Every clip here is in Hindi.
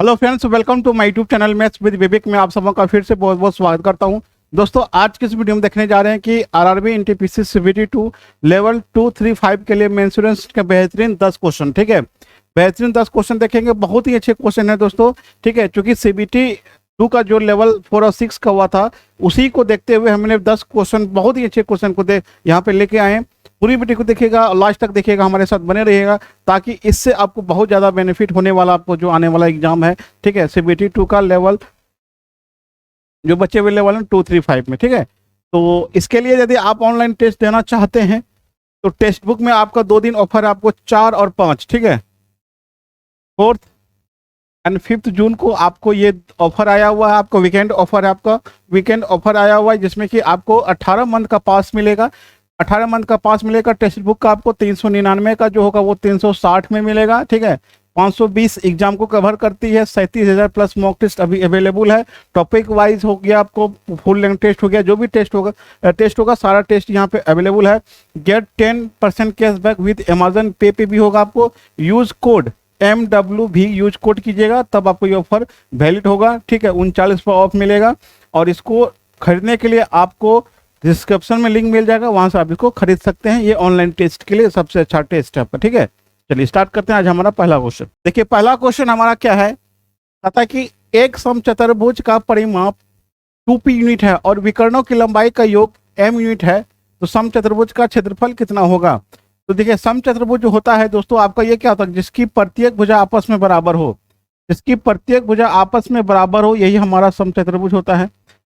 Hello friends, welcome to my YouTube channel maths with Vivek में आप सबों का फिर से बहुत बहुत स्वागत करता हूं। दोस्तों, आज की इस वीडियो में देखने जा रहे हैं कि आरआरबी एनटीपीसी सीबीटी 2 लेवल 235 के लिए मेंसुरेंस के बेहतरीन 10 क्वेश्चन। ठीक है, बेहतरीन 10 क्वेश्चन देखेंगे, बहुत ही अच्छे क्वेश्चन है दोस्तों। ठीक है, क्योंकि सीबीटी 2 का जो लेवल 4 और 6 का हुआ था उसी को देखते हुए हमने 10 क्वेश्चन, बहुत ही अच्छे क्वेश्चन को यहाँ पे लेके आए हैं। पूरी वीडियो को देखिएगा, लास्ट तक देखिएगा, हमारे साथ बने रहिएगा ताकि इससे आपको बहुत ज़्यादा बेनिफिट होने वाला आपको जो आने वाला एग्जाम है। ठीक है, सीबीटी 2 का लेवल जो बच्चे हुए लेवल है 235 में। ठीक है, तो इसके लिए यदि आप ऑनलाइन टेस्ट देना चाहते हैं तो टेक्स्ट बुक में आपका 2 दिन ऑफर है, आपको 4 और 5। ठीक है, 4th एंड 5th जून को आपको ये ऑफर आया हुआ है, आपको वीकेंड ऑफर है, आपका वीकेंड ऑफर आया हुआ है जिसमें कि आपको 18 मंथ का पास मिलेगा। 18 मंथ का पास मिलेगा। टेक्स्ट बुक का आपको 399 का जो होगा वो 360 में मिलेगा। ठीक है, 520 एग्जाम को कवर करती है। 37,000 प्लस मॉक टेस्ट अभी अवेलेबल है। टॉपिक वाइज हो गया, आपको फुल लेंथ टेस्ट हो गया, जो भी टेस्ट होगा सारा टेस्ट यहाँ पे अवेलेबल है। गेट 10% कैशबैक विद अमेजन पे भी होगा। आपको यूज कोड MW भी यूज कोड कीजिएगा तब आपको ये ऑफर वैलिड होगा। ठीक है, 39 पर ऑफ मिलेगा और इसको खरीदने के लिए आपको डिस्क्रिप्शन में लिंक मिल जाएगा, वहां से आप इसको खरीद सकते हैं। ये ऑनलाइन टेस्ट के लिए सबसे अच्छा टेस्ट है आपका। ठीक है, चलिए स्टार्ट करते हैं। आज हमारा पहला क्वेश्चन देखिए, पहला क्वेश्चन हमारा क्या है, कहता है कि एक समचतुर्भुज का परिमाप 2p यूनिट है और विकर्णों की लंबाई का योग m यूनिट है, तो समचतुर्भुज का क्षेत्रफल कितना होगा। तो देखिए, समचतुर्भुज जो होता है दोस्तों आपका ये क्या होता है, जिसकी प्रत्येक भुजा आपस में बराबर हो, जिसकी प्रत्येक भुजा आपस में बराबर हो, यही हमारा समचतुर्भुज होता है।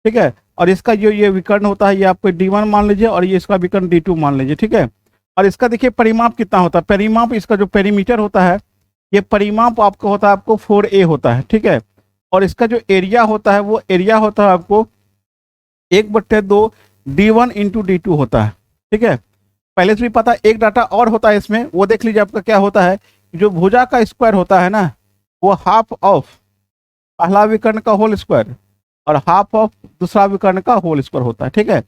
ठीक है, और इसका जो ये विकर्ण होता है ये आपको D1 मान लीजिए और ये इसका विकर्ण D2 मान लीजिए। ठीक है, और इसका देखिए परिमाप कितना होता है, परिमाप इसका जो पेरीमीटर होता है ये परिमाप आपको होता है आपको 4a होता है। ठीक है, और इसका जो एरिया होता है वो एरिया होता है आपको 1/2 D1 इंटू D2 होता है। ठीक है, पहले से भी पता, एक डाटा और होता है इसमें, वो देख लीजिए। आपका क्या होता है, जो भुजा का स्क्वायर होता है ना वो हाफ ऑफ पहला विकर्ण का होल स्क्वायर और हाफ ऑफ दूसरा विकर्ण का होल स्क्वायर होता है। ठीक है,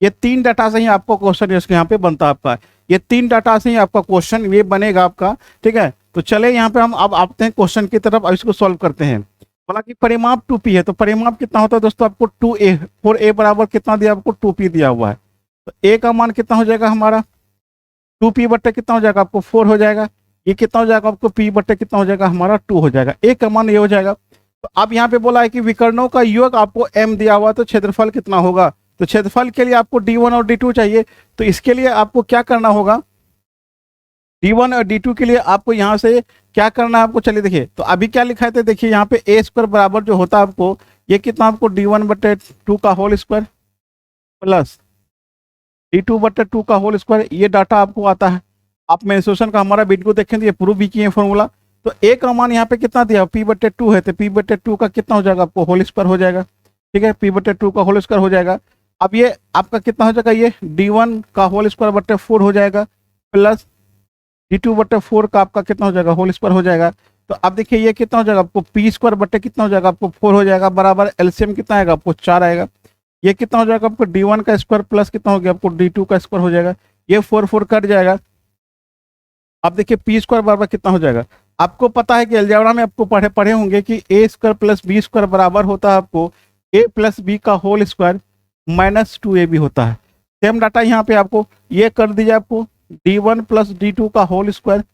ये 3 डाटा से ही आपको क्वेश्चन यहाँ पे बनता है आपका, ये 3 डाटा से ही आपका क्वेश्चन ये बनेगा आपका। ठीक है, तो चले यहाँ पे हम अब आते हैं क्वेश्चन की तरफ और इसको सॉल्व करते हैं। बोला कि परिमाप 2p है, तो परिमाप कितना होता है दोस्तों, आपको 2a 4a बराबर कितना दिया, आपको 2p दिया हुआ है। तो a का मान कितना हो जाएगा हमारा 2p बट्टे कितना हो जाएगा, आपको 4 हो जाएगा। ये कितना हो जाएगा आपको p बट्टे कितना हो जाएगा हमारा 2 हो जाएगा। a का मान ये हो जाएगा। तो अब यहाँ पे बोला है कि विकर्णों का योग आपको m दिया हुआ, तो क्षेत्रफल कितना होगा। तो क्षेत्रफल के लिए आपको D1 और D2 चाहिए, तो इसके लिए आपको क्या करना होगा, D1 और D2 के लिए आपको यहाँ से क्या करना है आपको, चलिए देखिए। तो अभी क्या लिखा है, देखिए यहाँ पे a स्क्वायर बराबर जो होता है आपको ये कितना, आपको D1/2 का होल स्क्वायर प्लस D2/2 का होल स्क्वायर, ये डाटा आपको आता है। आप मेंसुरेशन का हमारा वीडियो देखें तो ये प्रूव भी किए फॉर्मूला। तो a का मान यहाँ पे कितना दिया, p/2 है, तो p/2 का कितना हो जाएगा, आपको होल स्क्वायर हो जाएगा। ठीक है, p/2 का होल स्क्वायर हो जाएगा। अब ये आपका कितना हो जाएगा, ये D1 का होल स्क्वायर बट्टे 4 हो जाएगा प्लस D2/4 का आपका कितना हो जाएगा, होल स्क्वायर हो जाएगा। तो अब देखिए ये कितना हो जाएगा, आपको p² बट्टे कितना हो जाएगा, आपको 4 हो जाएगा, बराबर एलसीएम कितना आएगा, आपको 4 आएगा। ये कितना हो जाएगा, आपको D1 का स्क्वायर प्लस कितना हो गया, आपको D2 का स्क्वायर हो जाएगा। ये 4 कट जाएगा। अब देखिए p² बराबर कितना हो जाएगा, आपको पता है कि अलजेब्रा में आपको पढ़े होंगे कि a² प्लस b² बराबर होता है आपको a प्लस b का होल स्क्वायर माइनस 2ab होता है। सेम डाटा यहाँ पे आपको ये कर दीजिए, आपको D1 प्लस D2 का whole square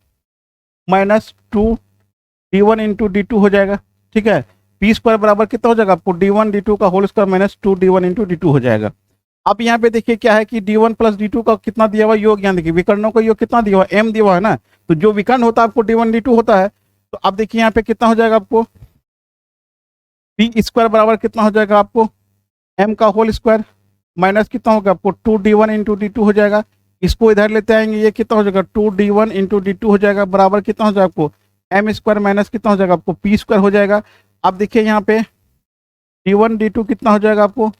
minus 2 D1 into D2 हो जाएगा। ठीक है, p² बराबर कितना हो जाएगा, आपको D1 D2 का whole square minus 2 D1 into D2 हो जाएगा। अब यहाँ पे देखिए क्या है कि D1 प्लस D2 का कितना दिया हुआ योग, यहाँ देखिए विकर्णों का योग कितना दिया हुआ, m दिया हुआ है ना, तो जो विकर्ण होता है आपको D1 D2 होता है। तो अब देखिए यहाँ पे कितना हो जाएगा, आपको p² बराबर कितना हो जाएगा, आपको m का होल स्क्वायर माइनस कितना होगा, आपको 2D1 इंटू D2 हो जाएगा। इसको इधर लेते आएंगे, ये कितना हो जाएगा 2D1 इंटू D2 हो जाएगा, बराबर कितना हो जाएगा, आपको m² माइनस कितना हो जाएगा, आपको p² हो जाएगा। अब देखिए यहाँ पे D1 D2 कितना हो जाएगा, आपको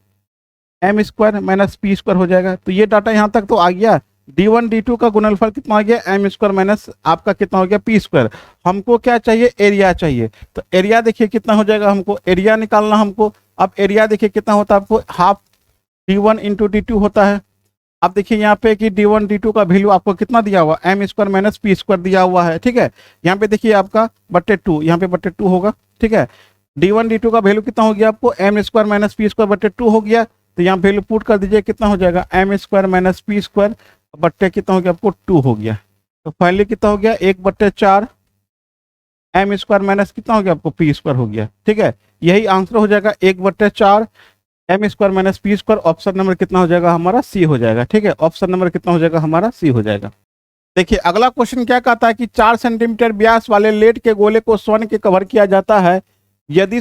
m² माइनस p² हो जाएगा। तो ये डाटा यहाँ तक तो आ गया। D1 D2 का गुणनफल कितना आ गया, m² माइनस आपका कितना हो गया p²। हमको क्या चाहिए, एरिया चाहिए। तो एरिया देखिए कितना हो जाएगा, हमको एरिया निकालना हमको। अब एरिया देखिए कितना होता है, आपको हाफ D1 इंटू D2 होता है अब देखिए यहाँ पे कि D1 D2 का वैल्यू आपको कितना दिया हुआ, M square minus P square दिया हुआ है, ठीक है। यहाँ पे देखिए आपका बट्टे 2, यहाँ पे बट्टे 2 होगा, ठीक है। D1 D2 का वैल्यू कितना हो गया आपको, M square minus P square बट्टे 2 हो गया। तो यहाँ वैल्यू पुट कर दीजिए, कितना हो जाएगा, M square minus P square बट्टे कितना हो गया आपको 2 हो गया। तो फाइनली कितना हो गया, 1/4 एम स्क्वायर माइनस कितना हो गया आपको पी स्क्वायर हो गया, ठीक है। यही आंसर हो जाएगा 1/4 M square minus P square. Option number कितना हो जाएगा हमारा, सी हो जाएगा, ठीक है। ऑप्शन नंबर कितना हो जाएगा हमारा, सी हो जाएगा। देखिए अगला क्वेश्चन क्या कहता है कि 4 सेंटीमीटर व्यास वाले लेड के गोले को स्वर्ण के कवर किया जाता है यदि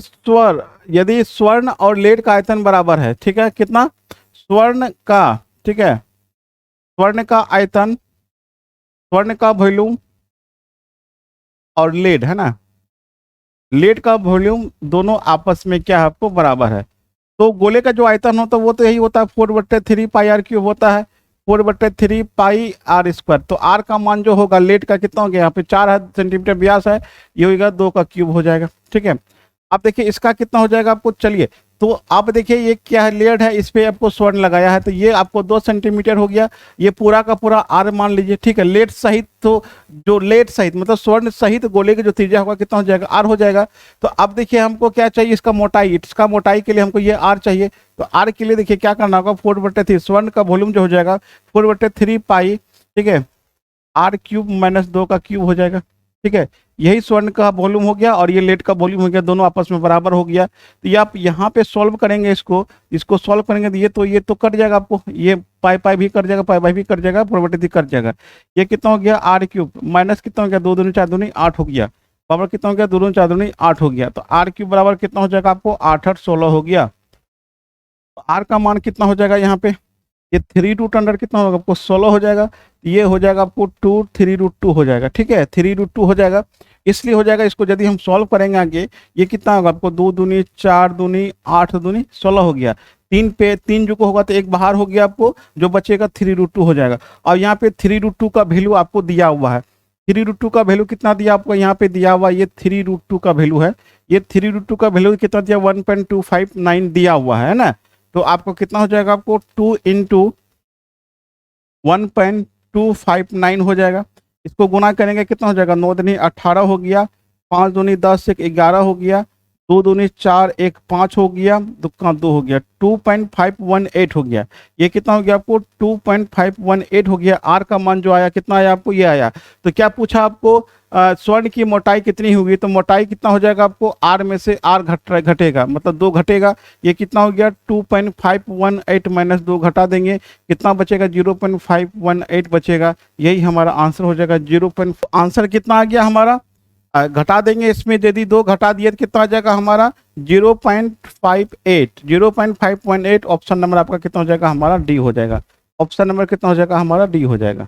स्वर्ण और लेड का आयतन बराबर है, ठीक है। कितना, स्वर्ण का, ठीक है, स्वर्ण का आयतन, स्वर्ण का वॉल्यूम और लेड है ना, लेड का वॉल्यूम दोनों आपस में क्या है आपको बराबर है। तो गोले का जो आयतन होता है वो तो यही होता है 4/3 पाई आर क्यूब होता है, 4/3 पाई आर स्क्वायर। तो आर का मान जो होगा लेड का कितना हो गया, यहाँ पे 4 सेंटीमीटर व्यास है, ये होगा 2 का क्यूब हो जाएगा, ठीक है। अब देखिए इसका कितना हो जाएगा आपको, चलिए तो आप देखिए ये क्या है, लेड है, इस पे आपको स्वर्ण लगाया है, तो ये आपको 2 सेंटीमीटर हो गया, ये पूरा का पूरा आर मान लीजिए, ठीक है। लेड सहित, तो जो लेड सहित मतलब स्वर्ण सहित गोले की जो त्रिज्या होगा कितना हो जाएगा, आर हो जाएगा। तो अब देखिए हमको क्या चाहिए, इसका मोटाई, इसका मोटाई के लिए हमको ये आर चाहिए। तो आर के लिए देखिए क्या करना होगा, 4/3 स्वर्ण का वॉल्यूम जो हो जाएगा 4/3 पाई, ठीक है, आर क्यूब माइनस 2 का क्यूब हो जाएगा, ठीक है। यही स्वर्ण का वॉल्यूम हो गया और ये लेड का वॉल्यूम हो गया, दोनों आपस में बराबर हो गया। तो ये आप यहाँ पे सॉल्व करेंगे, इसको सॉल्व करेंगे तो ये तो कट जाएगा आपको, ये पाई पाई भी कट जाएगा, पाई पाई भी कट जाएगा, 4/3 कट जाएगा। ये कितना हो गया, आर क्यूब माइनस कितना हो गया, 2 दूनी 4 दूनी 8 हो गया, बराबर कितना हो गया, 2 दूनी 4 दूनी 8 हो गया। तो आर क्यूब बराबर कितना हो जाएगा आपको, 8 8 16 हो गया। तो आर का मान कितना हो जाएगा यहाँ पे, ये 3 रूट अंडर कितना होगा आपको 16 हो जाएगा। ये हो जाएगा आपको 3√2 हो जाएगा, ठीक है, 3√2 हो जाएगा। इसलिए हो जाएगा, इसको यदि हम सॉल्व करेंगे आगे, ये कितना होगा आपको, 2 दूनी 4 दूनी 8 दूनी 16 हो गया। 3 पे 3 जो को होगा तो एक बाहर हो गया, आपको जो बचेगा 3√2 हो जाएगा। और यहाँ पे 3√2 का वैल्यू आपको दिया हुआ है, 3√2 का वैल्यू कितना दिया आपको यहाँ पे दिया हुआ, ये 3√2 का वैल्यू है, ये 3√2 का वैल्यू कितना दिया, 1.259 दिया हुआ है ना। तो आपको कितना हो जाएगा, आपको 2 × 1.259 हो जाएगा। इसको गुना करेंगे कितना हो जाएगा, 9 दूनी 18 हो गया, 5 दूनी 10 1 11 हो गया, 2 दूनी 4 1 5 हो गया, 2 का 2 हो गया, 2.518 हो गया। ये कितना हो गया आपको, 2.518 हो गया। आर का मान जो आया कितना आया आपको, ये आया। तो क्या पूछा आपको, स्वर्ण की मोटाई कितनी होगी, तो मोटाई कितना हो जाएगा आपको, आर में से आर घटेगा, मतलब 2 घटेगा। ये कितना हो गया, 2.518 माइनस 2 घटा देंगे, कितना बचेगा, 0.518 बचेगा। यही हमारा आंसर हो जाएगा, आंसर कितना आ गया हमारा, घटा देंगे इसमें, यदि 2 घटा दिए तो कितना आ जाएगा हमारा 0.58। ऑप्शन नंबर आपका कितना हो जाएगा हमारा, डी हो जाएगा। ऑप्शन नंबर कितना हो जाएगा हमारा, डी हो जाएगा।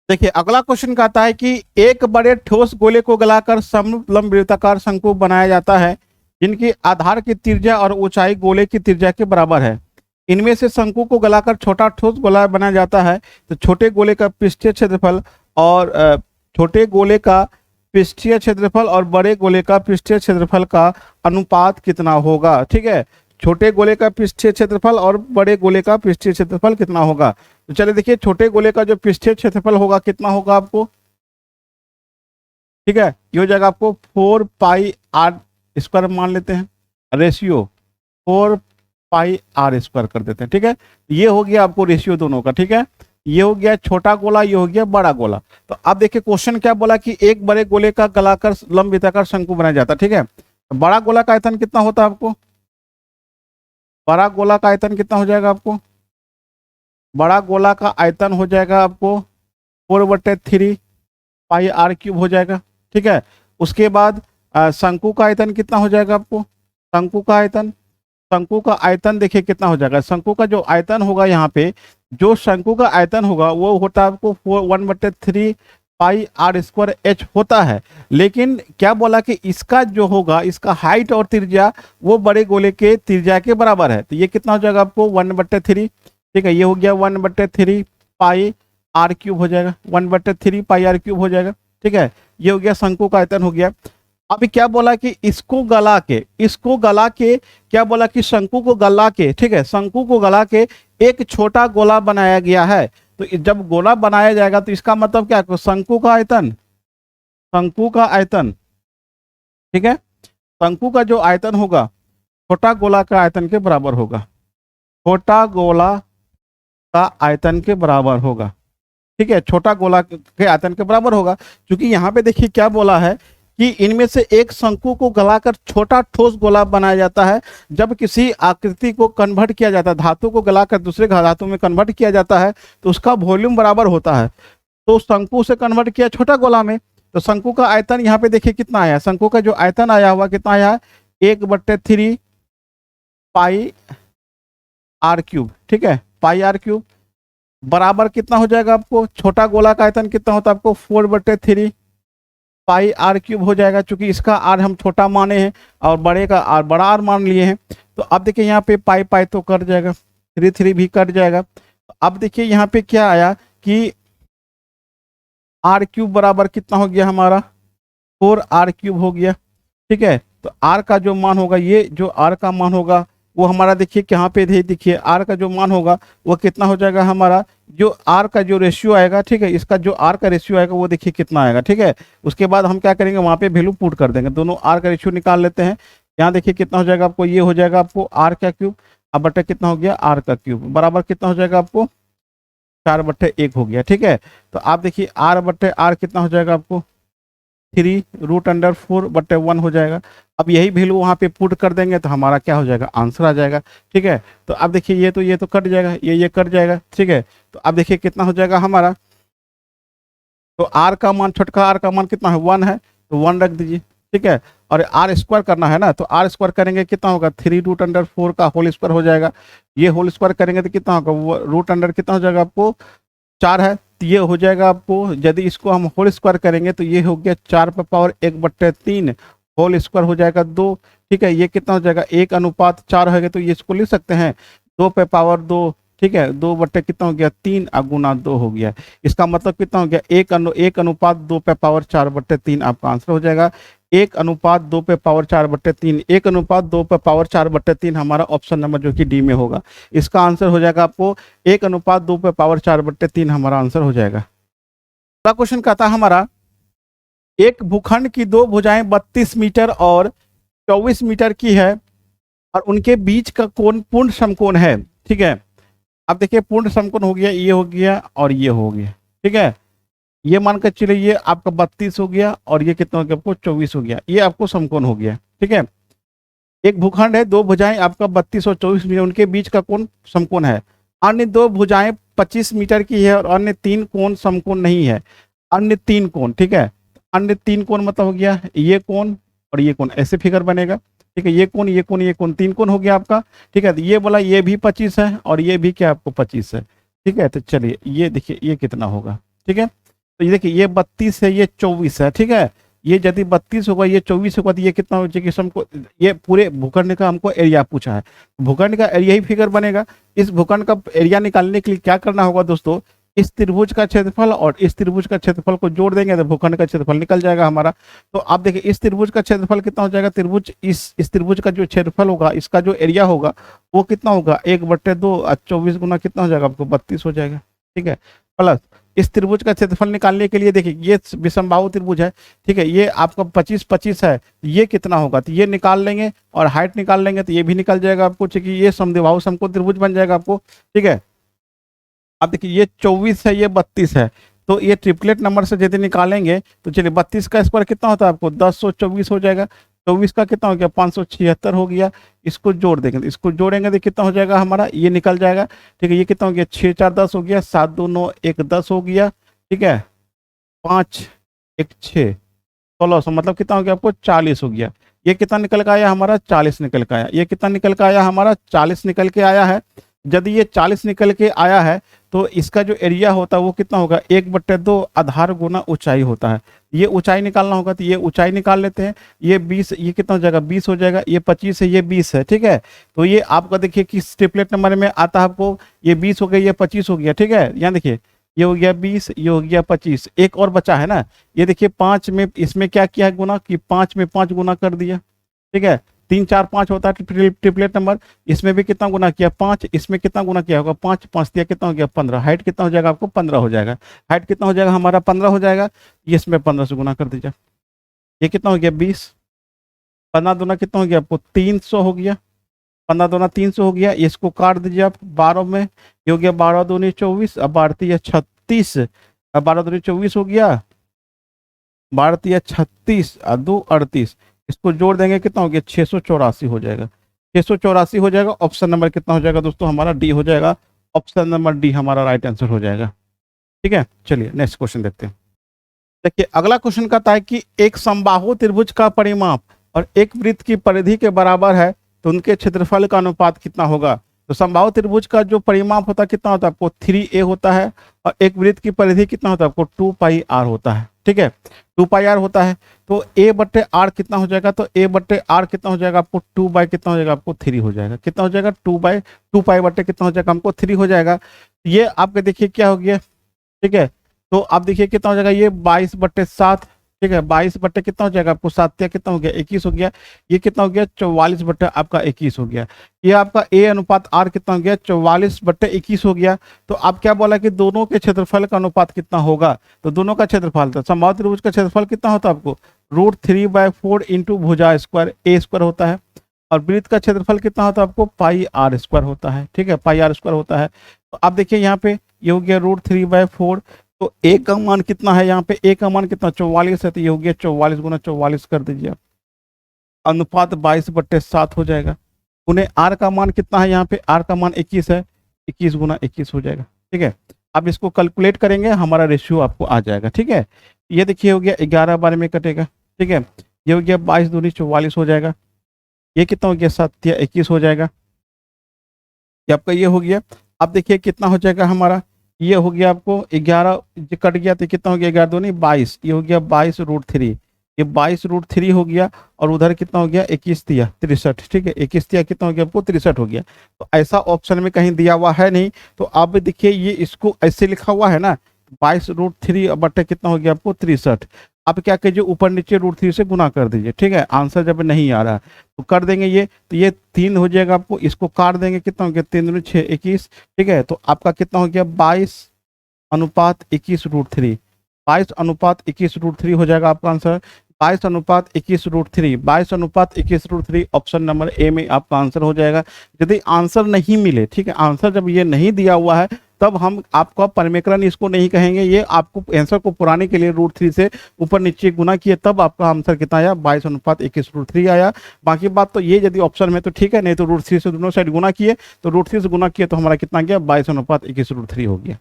देखिए अगला क्वेश्चन कहता है कि एक बड़े ठोस गोले को गलाकर समलंब वृत्ताकार शंकु बनाया जाता है जिनकी आधार की त्रिज्या और ऊंचाई गोले की त्रिज्या के बराबर है। इनमें से शंकु को गलाकर छोटा ठोस गोला बनाया जाता है, तो छोटे गोले का पृष्ठीय क्षेत्रफल और छोटे गोले का पृष्ठीय क्षेत्रफल और बड़े गोले का पृष्ठीय क्षेत्रफल का अनुपात कितना होगा, ठीक है। छोटे गोले का पृष्ठीय क्षेत्रफल और बड़े गोले का पृष्ठीय क्षेत्रफल कितना होगा। तो चलिए देखिए, छोटे गोले का जो पृष्ठीय क्षेत्रफल होगा कितना होगा आपको, ठीक है, ये हो जाएगा आपको 4 पाई आर स्क्वायर मान लेते हैं, रेशियो 4 पाई आर स्क्वायर कर देते हैं, ठीक है। ये हो गया आपको रेशियो दोनों का, ठीक है। ये हो गया छोटा गोला, ये हो गया बड़ा गोला। तो अब देखिए क्वेश्चन क्या बोला कि एक बड़े गोले का गलाकर लंब वृत्ताकार शंकु बनाया जाता है, ठीक है। तो बड़ा गोला का आयतन कितना होता है आपको, बड़ा गोला का आयतन कितना हो जाएगा आपको, बड़ा गोला का आयतन हो जाएगा आपको 4/3 पाई आर क्यूब हो जाएगा, ठीक है। उसके बाद शंकु का आयतन कितना हो जाएगा आपको, शंकु का आयतन देखिए कितना हो जाएगा। शंकु का जो आयतन होगा यहाँ पे, जो शंकु का आयतन होगा वो होता है आपको 1/3 पाई आर स्क्वायर एच होता है। लेकिन क्या बोला कि इसका जो होगा, इसका हाइट और त्रिज्या वो बड़े गोले के त्रिज्या के बराबर है। तो ये कितना हो जाएगा आपको 1/3, ठीक है। ये हो गया 1/3 पाई आर क्यूब हो जाएगा, 1/3 पाई आर क्यूब हो जाएगा, ठीक है। ये हो गया शंकु का आयतन हो गया। अभी क्या बोला कि इसको गला के क्या बोला कि शंकु को गला के, ठीक है, शंकु को गला के एक छोटा गोला बनाया गया है। तो जब गोला बनाया जाएगा तो इसका मतलब क्या, शंकु का आयतन, ठीक है, शंकु का जो आयतन होगा छोटा गोला का आयतन के बराबर होगा, छोटा गोला का आयतन के बराबर होगा, ठीक है, छोटा गोला के आयतन के बराबर होगा। क्योंकि यहाँ पे देखिए क्या बोला है कि इनमें से एक शंकु को गलाकर छोटा ठोस गोला बनाया जाता है। जब किसी आकृति को कन्वर्ट किया जाता है, धातु को गलाकर दूसरे धातु में कन्वर्ट किया जाता है, तो उसका वॉल्यूम बराबर होता है। तो शंकु से कन्वर्ट किया छोटा गोला में, तो शंकु का आयतन यहाँ पे देखिए कितना आया, शंकु का जो आयतन आया हुआ कितना आया है, 1/3 पाई आर क्यूब, ठीक है, पाई आर क्यूब बराबर कितना हो जाएगा आपको, छोटा गोला का आयतन कितना होता है आपको, 4/3 पाई आर क्यूब हो जाएगा। चूंकि इसका आर हम छोटा माने हैं और बड़े का आर बड़ा आर मान लिए हैं। तो अब देखिए यहाँ पे पाई पाई तो कट जाएगा, 3 भी कट जाएगा। अब देखिए यहाँ पे क्या आया कि आर क्यूब बराबर कितना हो गया हमारा, 4r क्यूब हो गया, ठीक है। तो आर का जो मान होगा, ये जो आर का मान होगा वो हमारा देखिए यहाँ पे देखिए आर का जो मान होगा वो कितना हो जाएगा हमारा, जो आर का जो रेशियो आएगा, ठीक है, इसका जो आर का रेशियो आएगा वो देखिए कितना आएगा, ठीक है। उसके बाद हम क्या करेंगे, वहाँ पे वैल्यू पुट कर देंगे, दोनों आर का रेशियो निकाल लेते हैं। यहाँ देखिए कितना हो जाएगा आपको, ये हो जाएगा आपको आर का क्यूब, अब बटे कितना हो गया आर का क्यूब, बराबर कितना हो जाएगा आपको 4/1 हो गया, ठीक है। तो आप देखिए r/r कितना हो जाएगा आपको 3√4/1 हो जाएगा। अब यही वैल्यू वहाँ पे पुट कर देंगे तो हमारा क्या हो जाएगा, आंसर आ जाएगा, ठीक है। तो अब देखिए ये तो कट जाएगा, ये कट जाएगा, ठीक है। तो अब देखिए कितना हो जाएगा हमारा, तो आर का मान, छोटका आर का मान कितना है 1 है, तो 1 रख दीजिए, ठीक है। और आर स्क्वायर करना है ना, तो आर स्क्वायर करेंगे कितना होगा, 3√4 का होल स्क्वायर हो जाएगा। ये होल स्क्वायर करेंगे तो कितना होगा, वो रूट अंडर कितना हो जाएगा आपको 4 है, तो ये हो जाएगा आपको, यदि इसको हम होल स्क्वायर करेंगे तो ये हो गया 4/1/3 होल स्क्वायर हो जाएगा 2, ठीक है। ये कितना हो जाएगा 1:4 होगा, तो ये इसको लिख सकते हैं 2/2, ठीक है, 2 कितना हो गया 3 गुना 2 हो गया। इसका मतलब कितना हो गया 1:2/4/3 आपका आंसर हो जाएगा। 1:2/4/3, 1:2/4/3 हमारा ऑप्शन नंबर जो कि डी में होगा, इसका आंसर हो जाएगा आपको 1:2/4/3 हमारा आंसर हो जाएगा। अगला क्वेश्चन कहता है हमारा, एक भूखंड की दो भुजाएं 32 मीटर और 24 मीटर की है और उनके बीच का कोण पूर्ण समकोण है, ठीक है। अब देखिए पूर्ण समकोण हो गया, ये हो गया और ये हो गया, ठीक है। ये मान कर चलिए ये आपका 32 हो गया और ये कितना हो गया आपको 24 हो गया, ये आपको समकोण हो गया, ठीक है। एक भूखंड है, दो भुजाएं आपका 32 और 24 मीटर, उनके बीच का कोण समकोण है। अन्य दो भुजाएं 25 मीटर की है और अन्य 3 कोण समकोण नहीं है। अन्य 3 कोण, ठीक है, अन्य 3 कोण मतलब हो गया ये कोण और ये कोण, ऐसे फिगर बनेगा, ठीक है। ये कोण, ये कोण, ये कोण, 3 कोण हो गया आपका, ठीक है। तो ये बोला ये भी 25 है और ये भी क्या आपको 25 है, ठीक है। तो चलिए ये देखिए ये कितना होगा, ठीक है। तो ये देखिए ये 32 है, ये 24 है, ठीक है। ये यदि 32 होगा, ये 24 होगा, तो ये कितना हो जाएगा, हमको ये पूरे भूखंड का हमको एरिया पूछा है, भूखंड का एरिया ही फिगर बनेगा। इस भूखंड का एरिया निकालने के लिए क्या करना होगा दोस्तों, इस त्रिभुज का क्षेत्रफल और इस त्रिभुज का क्षेत्रफल को जोड़ देंगे तो भूखंड का क्षेत्रफल निकल जाएगा हमारा। तो आप देखिए इस त्रिभुज का क्षेत्रफल कितना हो जाएगा, त्रिभुज इस त्रिभुज का जो क्षेत्रफल होगा, इसका जो एरिया होगा वो कितना होगा 1/2 24 गुना कितना हो जाएगा आपको 32 हो जाएगा, ठीक है। प्लस इस त्रिभुज का क्षेत्रफल निकालने के लिए देखिए ये विषमबाहु त्रिभुज है, ठीक है, ये आपका 25 है, ये कितना होगा, तो ये निकाल लेंगे और हाइट निकाल लेंगे तो ये भी निकल जाएगा आपको, ठीक है। ये समद्विबाहु समकोण त्रिभुज बन जाएगा आपको, ठीक है। अब देखिए ये 24 है, ये 32 है, तो ये ट्रिपलेट नंबर से यदि निकालेंगे तो चलिए 32 का स्क्वायर कितना होता है आपको 1024 हो जाएगा, 24 का कितना हो गया 576 हो गया। इसको जोड़ देंगे तो इसको जोड़ेंगे तो कितना हो जाएगा हमारा, ये निकल जाएगा, ठीक है। ये कितना हो गया 6 4 10 हो गया, 7 2 9 1 10 हो गया, ठीक है। 5 1 6 1600 मतलब कितना हो गया आपको 40 हो गया। ये कितना निकल के आया हमारा 40 निकल के आया। ये कितना निकल के आया हमारा 40 निकल के आया है। यदि ये 40 निकल के आया है तो इसका जो एरिया होता है वो कितना होगा 1/2 आधार गुना ऊंचाई होता है। ये ऊंचाई निकालना होगा तो ये ऊंचाई निकाल लेते हैं। ये 20, ये कितना हो जाएगा 20 हो जाएगा, ये 25 है, ये 20 है, ठीक है। तो ये आपका देखिए कि ट्रिपलेट नंबर में आता है आपको, ये 20 हो गया, ये 25 हो गया, ठीक है। यहाँ देखिए ये हो गया 20, ये हो गया 25, एक और बचा है ना, ये देखिए 5 में इसमें क्या किया है गुना, कि 5 में 5 गुना कर दिया, ठीक है। 3 4 5 होता है ट्रिपलेट नंबर, इसमें भी कितना गुना किया 5, इसमें कितना गुना किया होगा 5, 5 दिया कितना हो गया 15, हाइट कितना हो जाएगा आपको 15 हो जाएगा, हाइट कितना हो जाएगा हमारा 15 हो जाएगा, ये इसमें 15 से गुना कर दीजिए, ये कितना हो गया 20, 15 दूना कितना हो गया आपको 300 हो गया, 15 दूना 300 हो गया, इसको काट दीजिए आप 12 में, ये हो गया 12 दूनी 24, अब 12 36, अब 12 दूनी 24 हो गया, 12 36 और 2 38, इसको जोड़ देंगे कितना हो गया 684 हो जाएगा, 684 हो जाएगा। ऑप्शन नंबर कितना हो जाएगा दोस्तों हमारा डी हो जाएगा, ऑप्शन नंबर डी हमारा राइट आंसर हो जाएगा। ठीक है, चलिए नेक्स्ट क्वेश्चन देखते हैं। देखिए अगला क्वेश्चन कहता है कि एक समबाहु त्रिभुज का परिमाप और एक वृत्त की परिधि के बराबर है तो उनके क्षेत्रफल का अनुपात कितना होगा। तो समबाहु त्रिभुज का जो परिमाप होता है कितना होता है आपको 3a होता है, और एक वृत्त की परिधि कितना होता है आपको 2πr होता है। ठीक है, 2πr होता है, तो a बट्टे r कितना हो जाएगा, तो a बट्टे r कितना हो जाएगा आपको 2 बाई कितना हो जाएगा आपको 3 हो जाएगा, कितना हो जाएगा 2 पाई बट्टे कितना हो जाएगा हमको 3 हो जाएगा। ये आपके देखिए क्या हो गया, ठीक है, तो आप देखिए कितना हो जाएगा ये 22/7, ठीक है, 22 बट्टे कितना हो जाएगा आपको 7 या कितना हो गया 21 हो गया, ये कितना हो गया 44 बट्टे आपका 21 हो गया, ये आपका a अनुपात r कितना हो गया 44/21 हो गया। तो आप क्या बोला कि दोनों के क्षेत्रफल का अनुपात कितना होगा, तो दोनों का क्षेत्रफल था समबाहु त्रिभुज का क्षेत्रफल कितना होता है आपको √3/4 इंटू भुजा स्क्वायर a स्क्वायर होता है, और वृत्त का क्षेत्रफल कितना होता है आपको πr² होता है। ठीक है, πr² होता है। तो आप देखिए यहाँ पे ये हो गया √3/4, तो a का मान कितना है यहाँ पे, a का मान कितना 44 है, तो ये हो गया 44 गुना 44 कर दीजिए आप, अनुपात 22/7 हो जाएगा। उन्हें r का मान कितना है यहाँ पे, r का मान 21 है, 21 गुना 21 हो जाएगा। ठीक है, अब इसको कैलकुलेट करेंगे हमारा रेशियो आपको आ जाएगा। ठीक है, ये देखिए हो गया 11 बार में कटेगा। ठीक है, ये हो गया 22 दूनी 44 हो जाएगा, ये कितना हो गया 7 या 21 हो जाएगा, ये आपका ये हो गया। अब देखिए कितना हो जाएगा हमारा, ये हो गया आपको 11 कट गया तो कितना हो गया 11 दूनी 22, ये हो गया 22√3, ये 22√3 हो गया, और उधर कितना हो गया 21 दिया 63। ठीक है, 21 दिया कितना हो गया आपको 63 हो गया। तो ऐसा ऑप्शन में कहीं दिया हुआ है नहीं, तो आप देखिए ये इसको ऐसे लिखा हुआ है ना 22√3 बटे कितना हो गया आपको 63। आप क्या कीजिए ऊपर नीचे √3 से गुना कर दीजिए। ठीक है, आंसर जब नहीं आ रहा तो कर देंगे ये, तो ये 3 हो जाएगा आपको, इसको काट देंगे कितना हो गया 3 दूनी 6 21। ठीक है, तो आपका कितना हो गया 22/21√3, 22/21√3 हो जाएगा आपका आंसर, 22/21√3, 22/21√3 ऑप्शन नंबर ए में आपका आंसर हो जाएगा। यदि आंसर नहीं मिले, ठीक है, आंसर जब ये नहीं दिया हुआ है तब हम आपका परिमेकरण इसको नहीं कहेंगे, ये आपको आंसर को पुराने के लिए √3 से ऊपर नीचे गुना किए तब आपका आंसर कितना आया 22/21√3 आया। बाकी बात तो ये यदि ऑप्शन में तो ठीक है, नहीं तो √3 से दोनों साइड गुना किए, तो √3 से गुना किए तो हमारा कितना गया 22/21√3 हो गया।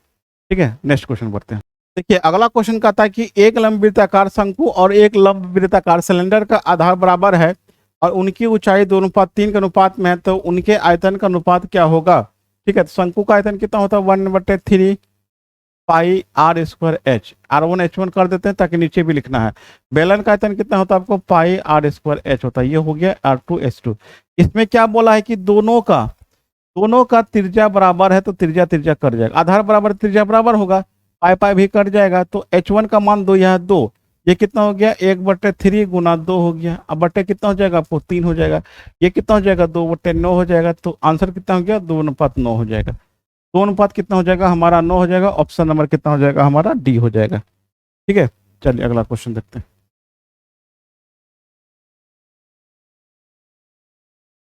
ठीक है, नेक्स्ट क्वेश्चन बढ़ते हैं। देखिए अगला क्वेश्चन कहता है कि एक लंब वृत्ताकार शंकु और एक लंब वृत्ताकार सिलेंडर का आधार बराबर है और उनकी ऊंचाई 2:3 के अनुपात में है, तो उनके आयतन का अनुपात क्या होगा। ठीक है, तो शंकु का आयतन कितना होता है 1/3 πr²h, r1h1 कर देते हैं ताकि नीचे भी लिखना है। बेलन का आयतन कितना होता है आपको πr²h होता है, ये हो गया r2h2। इसमें क्या बोला है कि दोनों का त्रिज्या बराबर है, तो त्रिज्या त्रिज्या कट जाएगा, आधार बराबर त्रिज्या बराबर होगा, पाई पाई भी कट जाएगा, तो h1 का मान 2 यहाँ 2, ये कितना हो गया 1/3 गुना 2 हो गया, अब बट्टे कितना हो जाएगा आपको 3 हो जाएगा, ये कितना हो जाएगा 2/9 हो जाएगा, तो आंसर कितना हो गया 2:9 हो जाएगा, 2 कितना हो जाएगा हमारा 9 हो जाएगा, ऑप्शन नंबर कितना हो जाएगा हमारा डी हो जाएगा। ठीक है, चलिए अगला क्वेश्चन देखते हैं।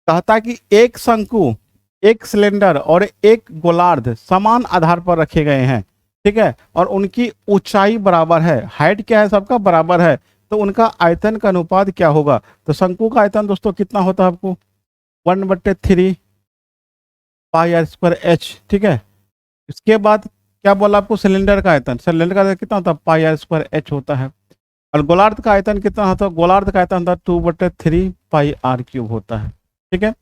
कहता है कि एक शंकु, एक सिलेंडर और एक गोलार्ध समान आधार पर रखे गए हैं। ठीक है, और उनकी ऊंचाई बराबर है, हाइट क्या है सबका बराबर है, तो उनका आयतन का अनुपात क्या होगा। तो शंकु का आयतन दोस्तों कितना होता है आपको 1/3 πr²h। ठीक है, इसके बाद क्या बोला आपको सिलेंडर का आयतन, सिलेंडर का आयतन कितना होता है πr²h होता है, और गोलार्ध का आयतन कितना होता है, गोलार्ध का आयतन होता है 2/3 πr³ होता है। ठीक है,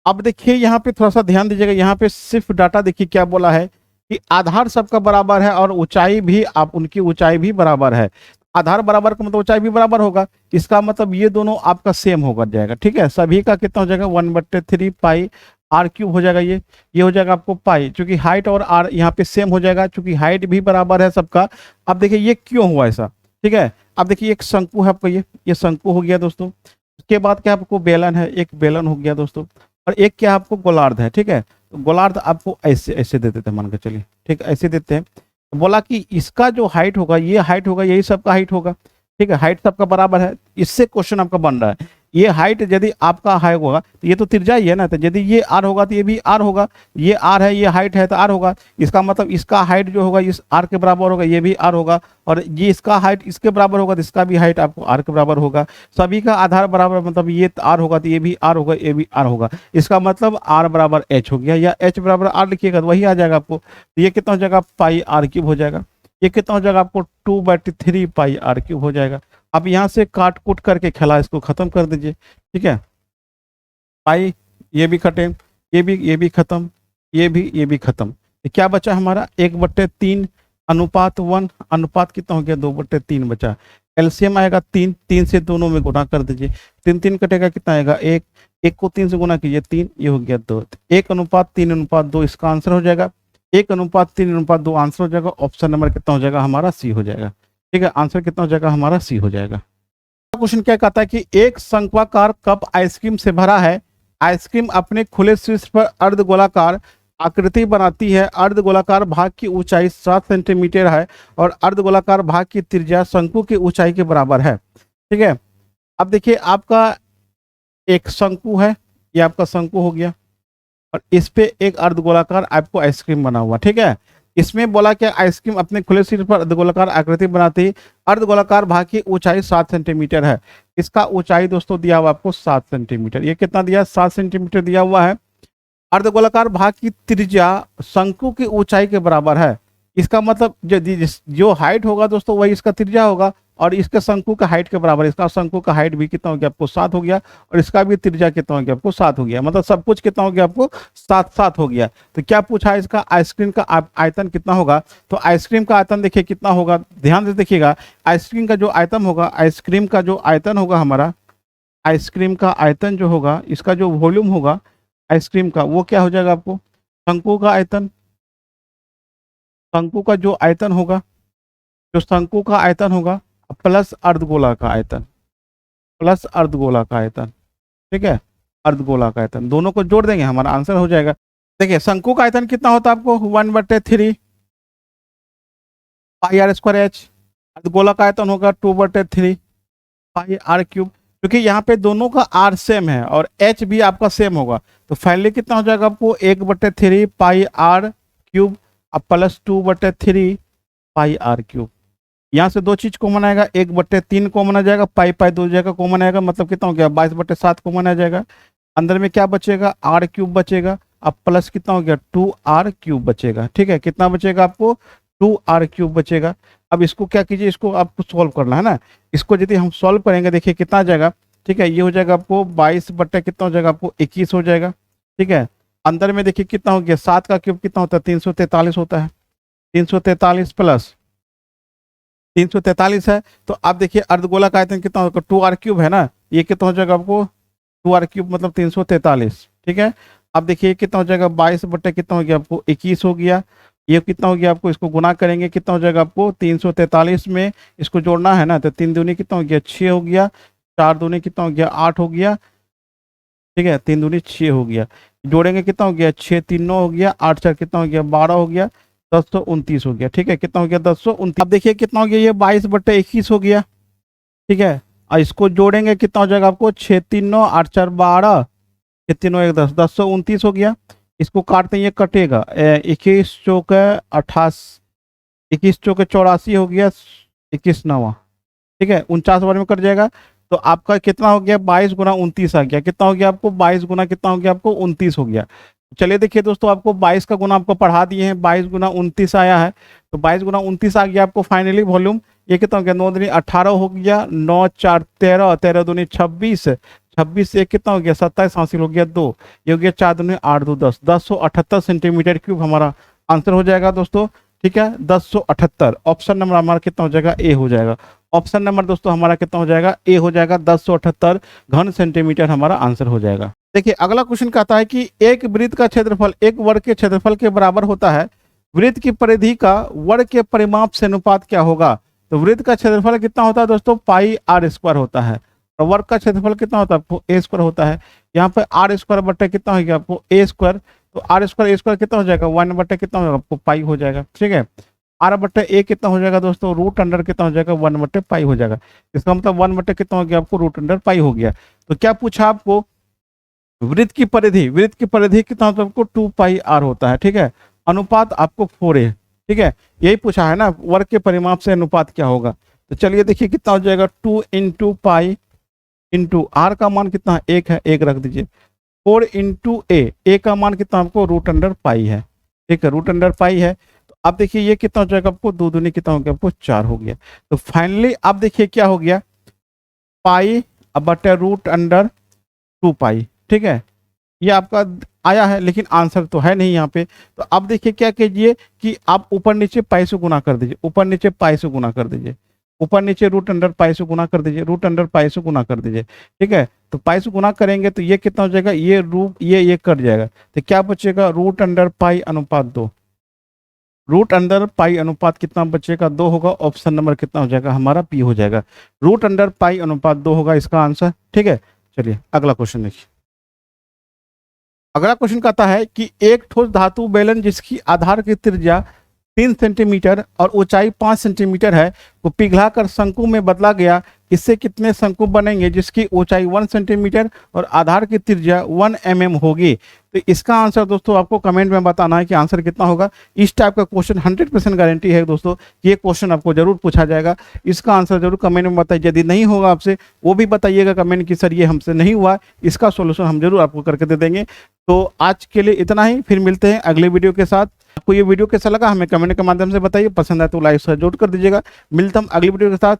अब देखिए यहाँ पे थोड़ा सा ध्यान दीजिएगा, यहाँ पे सिर्फ डाटा देखिए क्या बोला है कि आधार सबका बराबर है और ऊंचाई भी, आप उनकी ऊंचाई भी बराबर है। आधार बराबर का मतलब ऊंचाई भी बराबर होगा, इसका मतलब ये दोनों आपका सेम होकर जाएगा। ठीक है, सभी का कितना हो जाएगा 1/3 आर क्यूब हो जाएगा। ये हो जाएगा आपको पाई, चूंकि हाइट और आर यहाँ पे सेम हो जाएगा, चूंकि हाइट भी बराबर है सबका। अब देखिए ये क्यों हुआ ऐसा, ठीक है। अब देखिए एक शंकु है आपको, ये शंकु हो गया दोस्तों। उसके बाद क्या आपको बेलन है, एक बेलन हो गया दोस्तों, और एक क्या आपको गोलार्ध है, ठीक है। तो गोलार्ध आपको ऐसे ऐसे दे देते हैं, मान के चलिए, ठीक है, ऐसे देते हैं। बोला कि इसका जो हाइट होगा, ये हाइट होगा, यही सबका हाइट होगा, ठीक है, हाइट सबका बराबर है। इससे क्वेश्चन आपका बन रहा है, ये हाइट यदि आपका हाई होगा तो ये तो त्रिज्या ही है ना, तो यदि ये आर होगा तो ये भी आर होगा, ये आर है, ये हाइट है तो आर होगा। इसका मतलब इसका हाइट जो होगा इस आर के बराबर होगा, ये भी आर होगा, और ये इसका हाइट इसके बराबर होगा तो इसका भी हाइट आपको आर के बराबर होगा। सभी का आधार बराबर, मतलब ये आर होगा तो ये भी आर होगा, ये भी आर होगा। इसका मतलब आर बराबर एच हो गया, या एच बराबर आर लिखिएगा तो वही आ जाएगा आपको। तो ये कितना हो जाएगा, पाई आर क्यूब हो जाएगा। ये कितना हो जाएगा आपको, 2/3 पाई आर क्यूब हो जाएगा। अब यहाँ से काट कूट करके खेला, इसको खत्म कर दीजिए, ठीक है। पाई ये भी कटे, ये भी खत्म, ये भी खत्म। क्या बचा हमारा, 1/3 अनुपात 1, अनुपात कितना हो गया, 2/3 बचा। एलसीएम आएगा 3, 3 से दोनों में गुना कर दीजिए, 3 3 कटेगा, कितना आएगा 1, 1 को 3 से गुना कीजिए 3, ये हो गया 2। 1:3:2 इसका आंसर हो जाएगा। 1:3:2 आंसर हो जाएगा। ऑप्शन नंबर कितना हो जाएगा हमारा, सी हो जाएगा, ठीक है। आंसर कितना हो जाएगा हमारा, सी हो जाएगा। क्वेश्चन क्या कहता है कि एक शंक्वाकार कप आइसक्रीम से भरा है। आइसक्रीम अपने खुले शीर्ष पर अर्धगोलाकार आकृति बनाती है। अर्धगोलाकार भाग की ऊंचाई 7 सेंटीमीटर है और अर्धगोलाकार भाग की त्रिज्या शंकु की ऊंचाई के बराबर है, ठीक है। अब देखिए आपका एक शंकु है, ये आपका शंकु हो गया, और इस पे एक अर्धगोलाकार आपको आइसक्रीम बना हुआ, ठीक है। इसमें बोला कि आइसक्रीम अपने खुले शीर्ष पर अर्धगोलाकार आकृति बनाती है। अर्धगोलाकार भाग की ऊंचाई 7 सेंटीमीटर है। इसका ऊंचाई दोस्तों दिया हुआ आपको 7 सेंटीमीटर। ये कितना दिया, 7 सेंटीमीटर दिया हुआ है। अर्धगोलाकार भाग की त्रिज्या शंकु की ऊंचाई के बराबर है। इसका मतलब जो हाइट होगा दोस्तों वही इसका त्रिज्या होगा, और इसके शंकु का हाइट के बराबर। इसका शंकु का हाइट भी कितना हो गया आपको, 7 हो गया, और इसका भी त्रिज्या कितना हो गया आपको, 7 हो गया। मतलब सब कुछ कितना हो गया आपको, 7 हो गया। तो क्या पूछा है, इसका आइसक्रीम का आयतन कितना होगा। तो आइसक्रीम का आयतन देखिए कितना होगा, ध्यान से देखिएगा। आइसक्रीम का जो आयतन होगा, आइसक्रीम का जो आयतन होगा हमारा, आइसक्रीम का आयतन जो होगा, इसका जो वॉल्यूम होगा आइसक्रीम का, वो क्या हो जाएगा आपको, शंकु का आयतन। शंकु का जो आयतन होगा, जो शंकु का आयतन होगा प्लस अर्धगोला का आयतन, प्लस अर्धगोला का आयतन, ठीक है। अर्धगोला का आयतन दोनों को जोड़ देंगे, हमारा आंसर हो जाएगा। देखिए शंकु का आयतन कितना होता है आपको, 1/3 पाई आर स्क्वायर एच। अर्धगोला का आयतन होगा 2/3 पाई आर क्यूब। क्योंकि यहाँ पे दोनों का आर सेम है और एच भी आपका सेम होगा, तो फाइनली कितना हो जाएगा आपको, 1/3 पाई आर क्यूब अब प्लस 2/3 पाई आर क्यूब। यहाँ से दो चीज कॉमन आएगा, 1/3 कॉमन आ जाएगा, पाई पाई दो जगह कॉमन आएगा, मतलब कितना हो गया 22/7 कॉमन आ जाएगा। अंदर में क्या बचेगा, आर क्यूब बचेगा। अब प्लस कितना हो गया, 2r क्यूब बचेगा, ठीक है। कितना बचेगा आपको, 2r क्यूब बचेगा। अब इसको क्या कीजिए, इसको आपको सॉल्व करना है ना। इसको यदि हम सॉल्व करेंगे, देखिए कितना आ जाएगा, ठीक है। ये हो जाएगा आपको 22 कितना हो जाएगा आपको 21 हो जाएगा, ठीक है। अंदर में देखिए कितना हो गया, 7 का क्यूब कितना होता है, 343 होता है। 343 प्लस 343 है। तो आप देखिए अर्धगोला का आयतन कितना होगा, 2r क्यूब है ना, ये कितना हो जाएगा आपको 2r क्यूब मतलब 343, ठीक है। अब देखिए कितना हो जाएगा, 22 कितना हो गया आपको 21 हो गया। ये कितना हो गया आपको, इसको गुना करेंगे कितना हो जाएगा आपको, 343 में इसको जोड़ना है ना, तो 3 दूनी कितना हो गया 6 हो गया, 4 दूनी कितना हो गया 8 हो गया, ठीक है। 3 दूनी 6 हो गया, जोड़ेंगे कितना हो गया 6 3 9 हो गया, 8 4 कितना हो गया 12 हो गया, 1029 हो गया, ठीक है। कितना हो गया 1029। अब देखिए कितना हो गया, ये 22/21 हो गया, ठीक है। और इसको जोड़ेंगे कितना हो जाएगा आपको, 6 3 9 8 4 12, 6 3 9 1 10, 1029 हो गया। इसको काटते हैं, ये कटेगा, 21 चौके 28, 21 चौके 84 हो गया, 21 9, ठीक है। 49 बार में कट जाएगा, तो आपका कितना हो गया 22 गुना 29 आ गया। कितना हो गया आपको, 22 गुना कितना हो गया आपको 29 हो गया। चलिए देखिए दोस्तों, आपको 22 का गुना आपको पढ़ा दिए हैं, 22 गुना 29 आया है, तो 22 गुना 29 आ गया आपको फाइनली वॉल्यूम। ये कितना हो गया, 9 दूनी 18 हो गया, 9 4 13, 13 दूनी 26, 26 से कितना हो गया 27 हासिल हो गया 2, ये हो गया 4 दूनी 8 2 10, 1078 सेंटीमीटर क्यूब हमारा आंसर हो जाएगा दोस्तों। ठीक है 1078। ऑप्शन नंबर हमारा कितना हो जाएगा, ए हो जाएगा। ऑप्शन नंबर दोस्तों हमारा कितना हो जाएगा, ए हो जाएगा। 1078 घन सेंटीमीटर हमारा आंसर हो जाएगा। देखिए अगला क्वेश्चन कहता है कि एक वृत्त का क्षेत्रफल एक वर्ग के क्षेत्रफल के बराबर होता है, वृत्त की परिधि का वर्ग के परिमाप से अनुपात क्या होगा। तो वृत्त का क्षेत्रफल कितना होता है दोस्तों, पाई आर स्क्वायर होता है, और वर्ग का क्षेत्रफल कितना होता है आपको, ए स्क्वायर होता है। यहाँ पे आर स्क्वायर बट्टे कितना हो गया आपको, ए स्क्वायर, तो आर स्क्वायर ए स्क्वायर कितना हो जाएगा, 1 बट्टे कितना हो जाएगा आपको, पाई हो जाएगा। ठीक है, आर बट्टे ए कितना हो जाएगा दोस्तों, रूट अंडर कितना हो जाएगा, 1 बट्टे पाई हो जाएगा। इसका मतलब 1 बट्टे कितना हो गया आपको, रूट अंडर पाई हो गया। तो क्या पूछा आपको, वृत्त की परिधि कितना होता है आपको, 2 पाई आर होता है। ठीक है, अनुपात आपको 4 है। ठीक है, यही पूछा है ना, वर्ग के परिमाप से अनुपात क्या होगा। तो चलिए देखिए कितना हो जाएगा, 2 इंटू पाई इंटू आर का मान कितना है, 1 है, 1 रख दीजिए। 4 इंटू ए का मान कितना आपको, रूट अंडर पाई है। ठीक है, रूट अंडर पाई है। तो आप देखिए ये कितना हो जाएगा आपको, 2 दूनी कितना हो गया आपको, 4 हो गया। तो फाइनली आप देखिए क्या हो गया, पाई अब बटे रूट अंडर 2 पाई। ठीक है, ये आपका आया है, लेकिन आंसर तो है नहीं यहाँ पे। तो आप देखिए क्या कीजिए कि आप ऊपर नीचे पाई से गुना कर दीजिए, ऊपर नीचे पाई से गुना कर दीजिए, ऊपर नीचे रूट अंडर पाई से गुना कर दीजिए, रूट अंडर पाई से गुना कर दीजिए। ठीक है, तो पाई से गुना करेंगे तो ये कितना हो जाएगा, ये रूट ये कट जाएगा, तो क्या बचेगा, रूट अंडर पाई अनुपात 2। रूट अंडर पाई अनुपात कितना बचेगा, 2 होगा। ऑप्शन नंबर कितना हो जाएगा हमारा, पी हो जाएगा। रूट अंडर पाई अनुपात 2 होगा इसका आंसर। ठीक है, चलिए अगला क्वेश्चन देखिए। अगला क्वेश्चन कहता है कि एक ठोस धातु बेलन जिसकी आधार की त्रिज्या 3 सेंटीमीटर और ऊंचाई 5 सेंटीमीटर है को पिघलाकर शंकु में बदला गया, इससे कितने शंकु बनेंगे जिसकी ऊंचाई 1 सेंटीमीटर और आधार की त्रिज्या 1 mm होगी। तो इसका आंसर दोस्तों आपको कमेंट में बताना है कि आंसर कितना होगा। इस टाइप का क्वेश्चन 100% गारंटी है दोस्तों कि ये क्वेश्चन आपको जरूर पूछा जाएगा। इसका आंसर जरूर कमेंट में बताइए, यदि नहीं होगा आपसे वो भी बताइएगा कमेंट की सर ये हमसे नहीं हुआ, इसका सोल्यूशन हम जरूर आपको करके दे देंगे। तो आज के लिए इतना ही, फिर मिलते हैं अगले वीडियो के साथ। आपको ये वीडियो कैसा लगा हमें कमेंट के माध्यम से बताइए, पसंद आए तो लाइक शेयर जरूर कर दीजिएगा। मिलता हम अगली वीडियो के साथ।